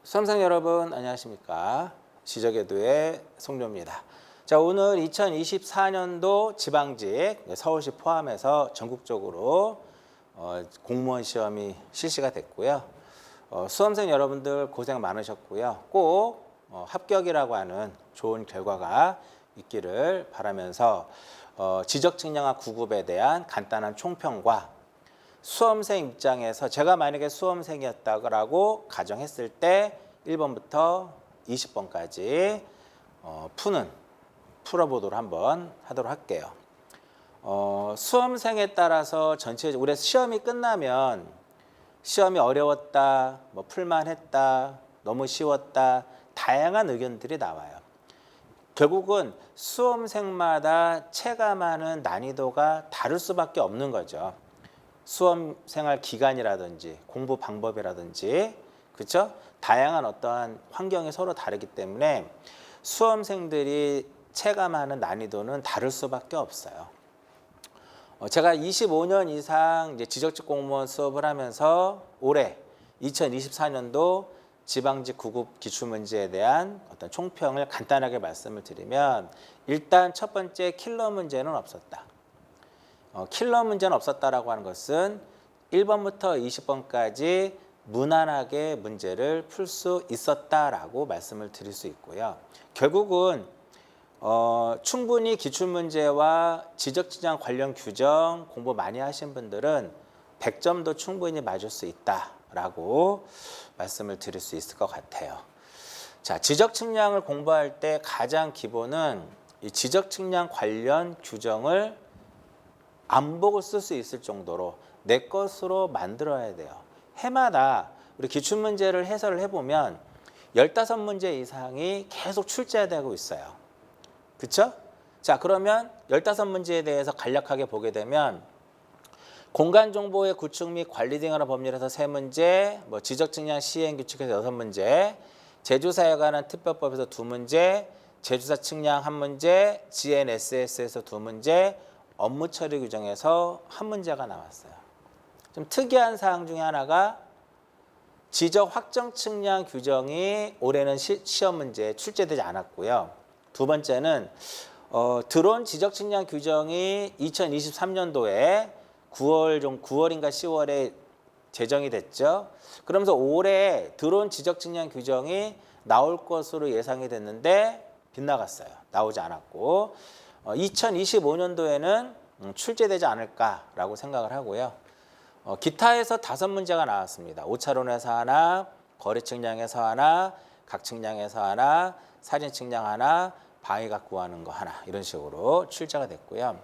수험생 여러분 안녕하십니까. 지적외도의 송료입니다. 자, 오늘 2024년도 지방직 서울시 포함해서 전국적으로 공무원 시험이 실시가 됐고요. 수험생 여러분들 고생 많으셨고요. 꼭 합격이라고 하는 좋은 결과가 있기를 바라면서 지적측량학 9급에 대한 간단한 총평과 수험생 입장에서 제가 만약에 수험생이었다고 가정했을 때 1번부터 20번까지 풀어보도록 한번 하도록 할게요. 수험생에 따라서 전체적으로 올해 시험이 끝나면 시험이 어려웠다, 뭐 풀만했다, 너무 쉬웠다, 다양한 의견들이 나와요. 결국은 수험생마다 체감하는 난이도가 다를 수밖에 없는 거죠. 수험 생활 기간이라든지 공부 방법이라든지 그렇죠? 다양한 어떠한 환경이 서로 다르기 때문에 수험생들이 체감하는 난이도는 다를 수밖에 없어요. 제가 25년 이상 이제 지적직 공무원 수업을 하면서 올해 2024년도 지방직 9급 기출문제에 대한 어떤 총평을 간단하게 말씀을 드리면 일단 첫 번째 킬러 문제는 없었다. 킬러 문제는 없었다라고 하는 것은 1번부터 20번까지 무난하게 문제를 풀 수 있었다라고 말씀을 드릴 수 있고요. 결국은 충분히 기출문제와 지적측량 관련 규정 공부 많이 하신 분들은 100점도 충분히 맞을 수 있다라고 말씀을 드릴 수 있을 것 같아요. 자, 지적측량을 공부할 때 가장 기본은 이 지적측량 관련 규정을 안보고 쓸 수 있을 정도로 내 것으로 만들어야 돼요. 해마다 우리 기출문제를 해설을 해보면 15문제 이상이 계속 출제되고 있어요. 그렇죠? 자, 그러면 15문제에 대해서 간략하게 보게 되면 공간정보의 구축 및 관리 등의 법률에서 3문제, 뭐 지적측량 시행규칙에서 6문제, 제조사에 관한 특별법에서 2문제, 제조사 측량 1문제, GNSS에서 2문제, 업무 처리 규정에서 1문제가 나왔어요. 좀 특이한 사항 중에 하나가 지적 확정 측량 규정이 올해는 시험 문제에 출제되지 않았고요. 두 번째는 드론 지적 측량 규정이 2023년도에 9월인가 10월에 제정이 됐죠. 그러면서 올해 드론 지적 측량 규정이 나올 것으로 예상이 됐는데 빗나갔어요. 나오지 않았고 2025년도에는 출제되지 않을까라고 생각을 하고요. 기타에서 5문제가 나왔습니다. 오차론에서 하나, 거리 측량에서 하나, 각 측량에서 하나, 사진 측량 하나, 방위각 구하는 거 하나 이런 식으로 출제가 됐고요.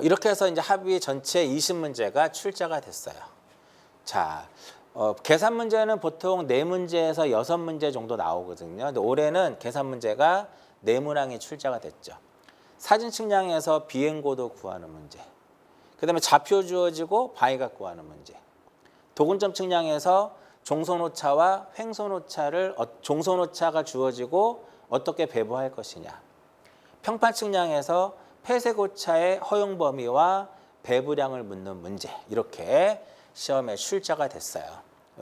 이렇게 해서 이제 합의 전체 20문제가 출제가 됐어요. 자, 계산 문제는 보통 4문제에서 6문제 정도 나오거든요. 근데 올해는 계산 문제가 4문항이 출제가 됐죠. 사진 측량에서 비행고도 구하는 문제, 그 다음에 좌표 주어지고 방위각 구하는 문제, 도근점 측량에서 종손오차와 횡손오차를 종손오차가 주어지고 어떻게 배부할 것이냐, 평판 측량에서 폐색오차의 허용 범위와 배부량을 묻는 문제, 이렇게 시험에 출제가 됐어요.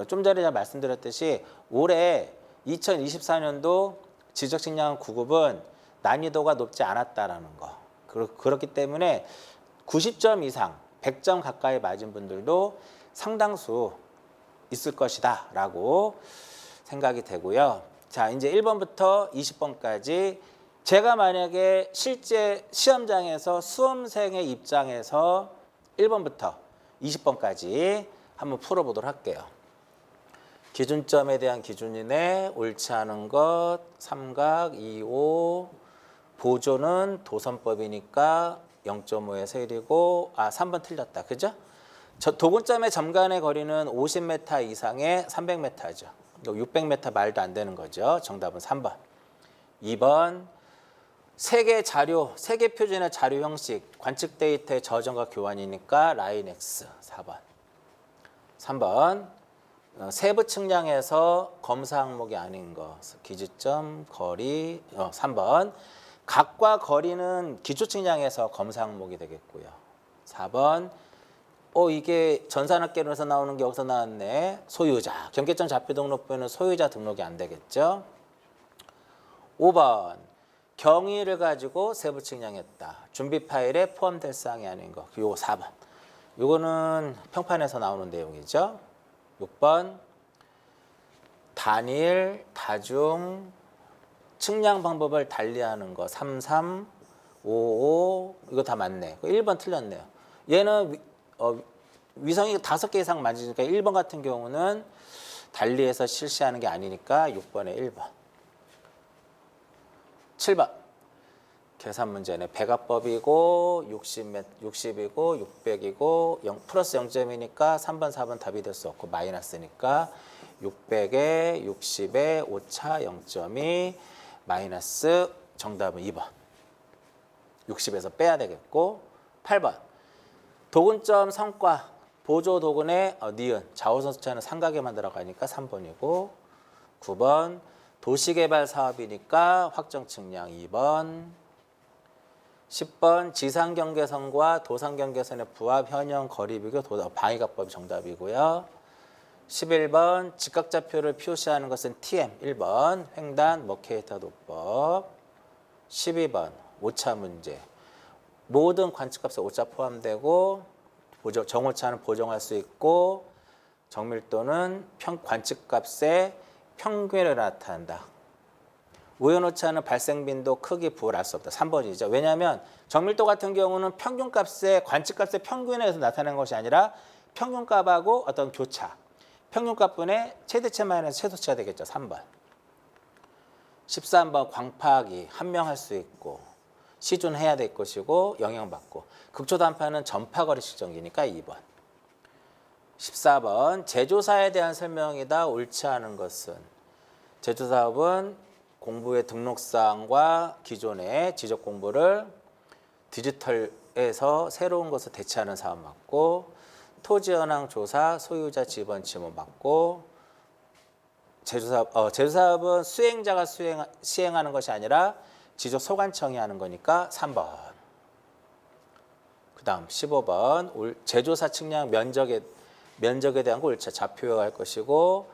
좀 전에 제가 말씀드렸듯이 올해 2024년도 지적측량 9급은 난이도가 높지 않았다라는 거. 그렇기 때문에 90점 이상, 100점 가까이 맞은 분들도 상당수 있을 것이다 라고 생각이 되고요. 자, 이제 1번부터 20번까지 제가 만약에 실제 시험장에서 수험생의 입장에서 1번부터 20번까지 한번 풀어보도록 할게요. 기준점에 대한 기준이네, 옳지 않은 것, 삼각, 2, 5, 보조는 도선법이니까 0.5에서 1이고 3번 틀렸다. 그죠? 도근점의 점간의 거리는 50m 이상의 300m죠. 600m 말도 안 되는 거죠. 정답은 3번. 2번 세계 자료, 세계 표준의 자료 형식, 관측 데이터의 저장과 교환이니까 라인 X 4번. 3번 세부 측량에서 검사 항목이 아닌 거, 기준점, 거리, 3번 각과 거리는 기초 측량에서 검사 항목이 되겠고요. 4번 이게 전산학개론에서 나오는 게 여기서 나왔네. 소유자. 경계점 좌표 등록부에는 소유자 등록이 안 되겠죠. 5번. 경위를 가지고 세부 측량했다. 준비 파일에 포함될 사항이 아닌 거. 요거 4번. 요거는 평판에서 나오는 내용이죠. 6번. 단일, 다중, 측량 방법을 달리하는 거. 33, 55. 이거 다 맞네. 1번 틀렸네요. 얘는 위성이 5개 이상 만지니까 1번 같은 경우는 달리해서 실시하는 게 아니니까 6번에 1번. 7번. 계산 문제네. 배가법이고 60이고 600이고 0 플러스 0점이니까 3번, 4번 답이 될 수 없고 마이너스니까 600에 60에 오차 0점이 마이너스 정답은 2번. 60에서 빼야 되겠고 8번. 도근점 성과 보조 도근의 니은 좌우선 숫자는 삼각에만 들어가니까 3번이고 9번. 도시개발 사업이니까 확정 측량 2번. 10번 지상경계선과 도상경계선의 부합 현형 거리 비교 방위가법이 정답이고요. 11번 직각좌표를 표시하는 것은 TM 1번 횡단 머케이터 도법. 12번 오차 문제. 모든 관측값에 오차 포함되고 정오차는 보정할 수 있고 정밀도는 관측값의 평균을 나타낸다. 우연오차는 발생 빈도, 크기, 부호를 알 수 없다. 3번이죠. 왜냐하면 정밀도 같은 경우는 평균값의 관측값의 평균에서 나타나는 것이 아니라 평균값하고 어떤 교차. 평균값분의 최대치 마이너스 최소치가 되겠죠. 3번. 13번 광파악이 한명할 수 있고 시준해야 될 것이고 영향받고 극초단파는 전파거리 측정기니까 2번. 14번 제조사에 대한 설명이다. 옳지 않은 것은 제조사업은 공부의 등록사항과 기존의 지적 공부를 디지털에서 새로운 것을 대체하는 사업 맞고 토지 현황 조사 소유자 지번 지문 맞고 제조사업은 수행자가 시행하는 것이 아니라 지적 소관청이 하는 거니까 3번. 그 다음 15번 제조사 측량 면적에 대한 거 옳지 좌표할 것이고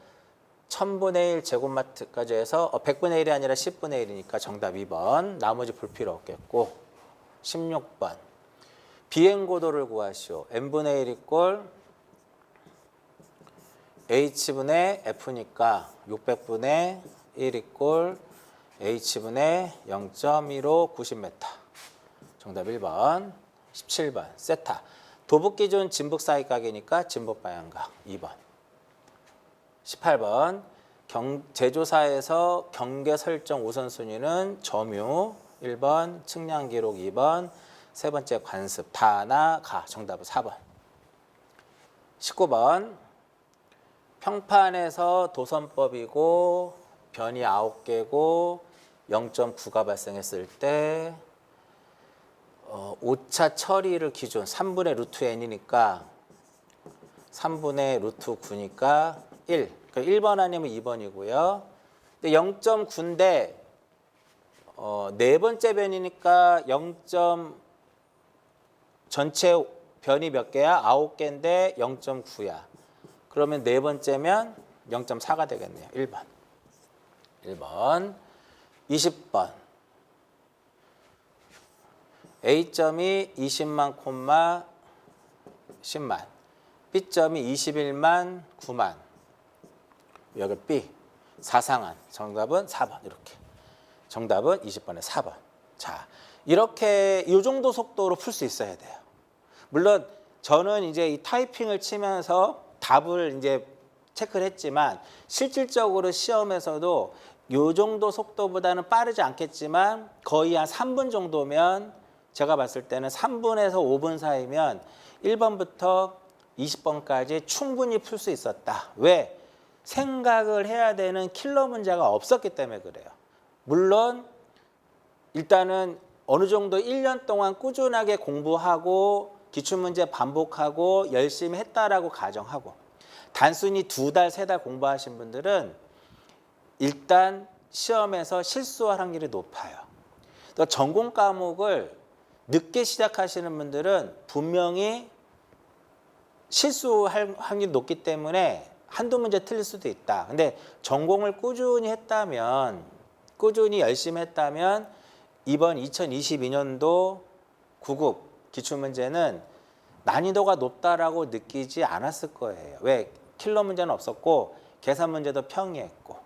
1000분의 1 제곱마트까지 해서 100분의 1이 아니라 10분의 1이니까 정답 2번. 나머지 볼 필요 없겠고 16번 비행고도를 구하시오. n분의 1 이꼴 h분의 f니까 600분의 1 이꼴 h분의 0.15 90m. 정답 1번. 17번 세타 도북기준 진북 사이각이니까 진북 방향각 2번. 18번 제조사에서 경계 설정 우선순위는 점유 1번, 측량 기록 2번, 세 번째 관습 다나 가. 정답은 4번. 19번 평판에서 도선법이고 변이 9개고 0.9가 발생했을 때 오차 처리를 기준 3분의 루트 n이니까 3분의 루트 9니까 1. 그러니까 1번 아니면 2번이고요. 근데 0.9인데 네 번째 변이니까 0. 전체 변이 몇 개야? 9개인데 0.9야. 그러면 네 번째면 0.4가 되겠네요. 1번. 1번. 20번. A점이 20만 콤마 10만. B점이 21만 9만. 여기 B. 사상한. 정답은 4번. 이렇게. 정답은 20번에 4번. 자, 이렇게 이 정도 속도로 풀 수 있어야 돼요. 물론 저는 이제 이 타이핑을 치면서 답을 이제 체크를 했지만 실질적으로 시험에서도 이 정도 속도보다는 빠르지 않겠지만 거의 한 3분 정도면 제가 봤을 때는 3분에서 5분 사이면 1번부터 20번까지 충분히 풀 수 있었다. 왜? 생각을 해야 되는 킬러 문제가 없었기 때문에 그래요. 물론 일단은 어느 정도 1년 동안 꾸준하게 공부하고 기출문제 반복하고 열심히 했다라고 가정하고 단순히 2달, 3달 공부하신 분들은 일단 시험에서 실수할 확률이 높아요. 또 전공 과목을 늦게 시작하시는 분들은 분명히 실수할 확률이 높기 때문에 한두 문제 틀릴 수도 있다. 근데 전공을 꾸준히 했다면, 꾸준히 열심히 했다면 이번 2022년도 9급 기출문제는 난이도가 높다라고 느끼지 않았을 거예요. 왜? 킬러 문제는 없었고 계산 문제도 평이했고,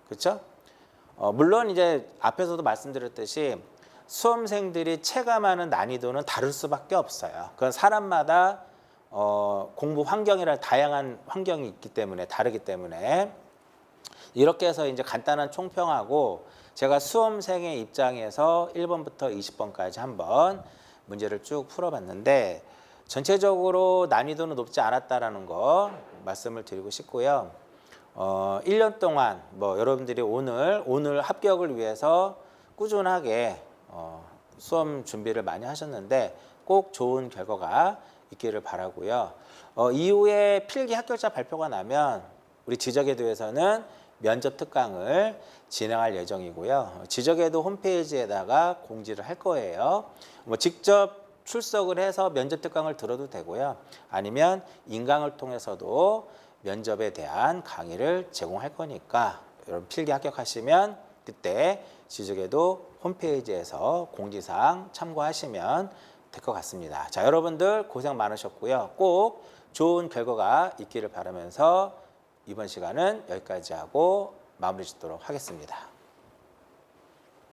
그렇죠? 물론 이제 앞에서도 말씀드렸듯이 수험생들이 체감하는 난이도는 다를 수밖에 없어요. 그건 사람마다 공부 환경이라 다양한 환경이 있기 때문에 다르기 때문에 이렇게 해서 이제 간단한 총평하고 제가 수험생의 입장에서 1번부터 20번까지 한번 문제를 쭉 풀어봤는데 전체적으로 난이도는 높지 않았다라는 거 말씀을 드리고 싶고요. 1년 동안 뭐 여러분들이 오늘 합격을 위해서 꾸준하게 수험 준비를 많이 하셨는데 꼭 좋은 결과가 있기를 바라고요. 이후에 필기 합격자 발표가 나면 우리 지적에도에서는 면접 특강을 진행할 예정이고요. 지적에도 홈페이지에다가 공지를 할 거예요. 뭐 직접 출석을 해서 면접 특강을 들어도 되고요. 아니면 인강을 통해서도 면접에 대한 강의를 제공할 거니까 여러분 필기 합격하시면 그때 지적에도 홈페이지에서 공지사항 참고하시면 될 것 같습니다. 자, 여러분들 고생 많으셨고요. 꼭 좋은 결과가 있기를 바라면서 이번 시간은 여기까지 하고 마무리 짓도록 하겠습니다.